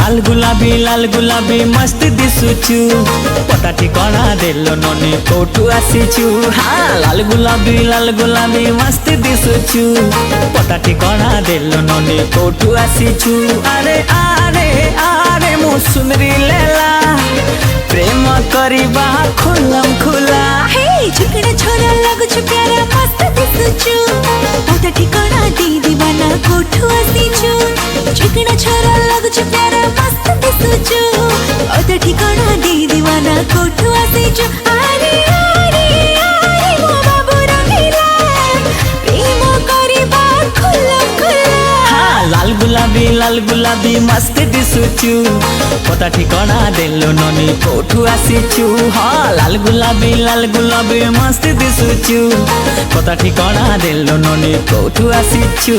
लाल गुलाबी मस्त दिसुचु पता ठिकाना देलो ननी कोठू आसीचु। हाँ लाल गुलाबी मस्त दिसुचु पता ठिकाना देलो ननी कोठू आसीचु। अरे आरे आरे मु सुंदरी लेला प्रेम करिबा खुलम खुला। हे झुकना छोरा लगुछु प्यारा मस्त दिसुचु पता ठिकाना दे दीवाना कोठू आसीचु। झुकना छोरा लगुछु प्यारा मस्त दिसुचु पता ठिकाना दे दीवाना कोठू आसीचु। अरे अरे अरे मो बाबू रंगीला प्रेम करिबा खुलम खुला। हाँ लाल गुलाबी मस्त दिसुचु पता ठिकाना देलो ननी कोठू आसीचु। हाँ लाल गुलाबी मस्त दिसुचु पता ठिकाना देलो ननी कोठू आसीचु।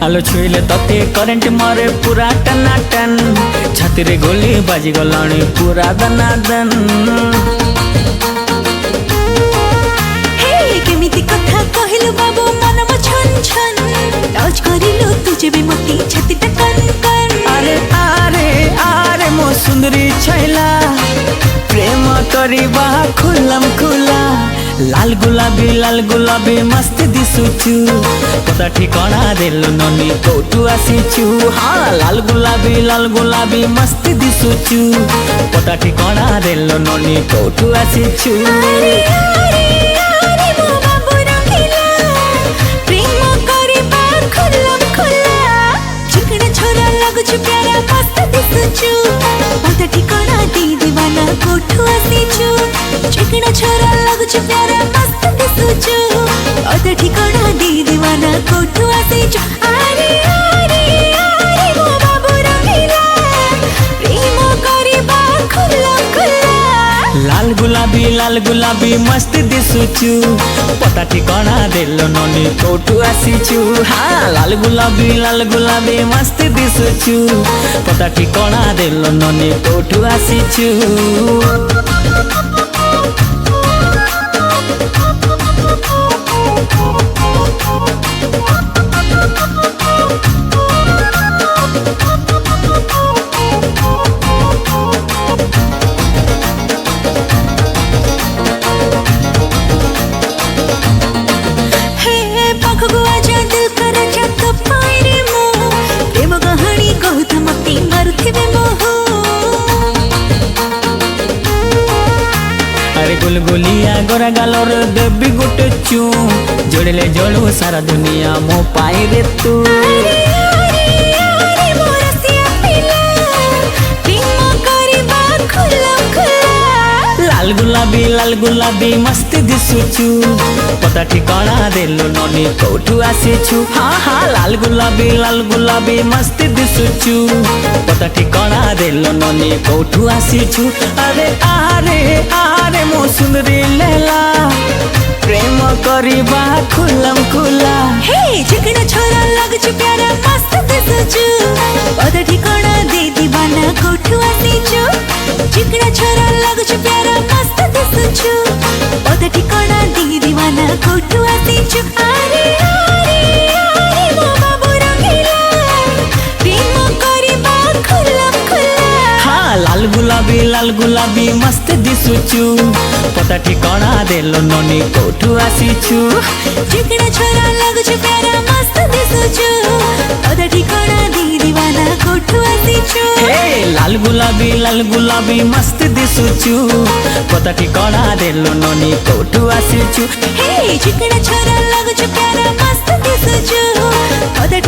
आलो छुईले तते करेंट मारे पूरा टनाटन छाती रे गोली बाजी गलाणी पूरा दनादन। हे केमिति कथा कहिलु बाबू मन म छन छन टच करिलु तुझे भी मोती छाती टा कन कन। अरे आरे आरे मो सुंदरी छैला प्रेम करिबा खुलम खुला। लाल गुलाबी मस्त दिसुचु पता ठिकाना देलो ननी कोठू आसीचु। हाँ लाल गुलाबी मस्त दिसुचु पता ठिकाना देलो ननी कोठू आसीचु। अरे अरे अरे मो बाबू रंगीला प्रेम करिबा खुलम खुला। झुकना छोरा लगुछु प्यारा मस्त दिसुचु पता ठिकाना दे दीवाना कोठू आसीचु। झुकना छोरा लगुछु प्यारा मस्त दिसुचु पता ठिकाना दे दीवाना कोठू आसीचु। अरे अरे अरे मो बाबू रंगीला प्रेम करिबा खुलम खुला। लाल गुलाबी मस्त दिसुचु पता ठिकाना देलो ननी कोठू आसीचु। हाँ लाल गुलाबी मस्त दिसुचु पता ठिकाना देलो ननी कोठू आसीचु। गुलगुलिया गोरा गालोर देवी गुटे चू जोड़ले जोड़ू सारा दुनिया मो पाई रे तू। लाल गुलाबी मस्त दिसुचु पता ठिकाना देलो ननी कोठू आसीचु। हाँ हाँ लाल गुलाबी मस्त दिसुचु पता ठिकाना देलो ननी कोठू आसीचु। अरे आरे आरे मो सुंदरी लेला प्रेम करिबा खुलम खुला। हे झुकना छोरा लगुछु प्यारा मस्त दिसुचु पता ठिकाना दे दीवाना कोठू आसीचु। झुकना छोरा लगुछु प्यारा मस्त दिसुचु पता ठिकाना दे दीवाना कोठू आसीचु। अरे अरे अरे मो बाबू रंगीला प्रेम करिबा खुलम खुला। हाँ लाल गुलाबी मस्त दिसुचु पता ठिकाना देलो ननी कोठू आसीचु। झुकना छोरा लगुछु प्यारा मस्त दिसुचु पता ठिकाना दे दीवाना कोठू आसीचु। हे लाल गुलाबी मस्त दिसुचु पता ठिकाना देलो ननी कोठू आसीचु। हे झुकना छोरा लगुछु प्यारा मस्त दिसुचु पता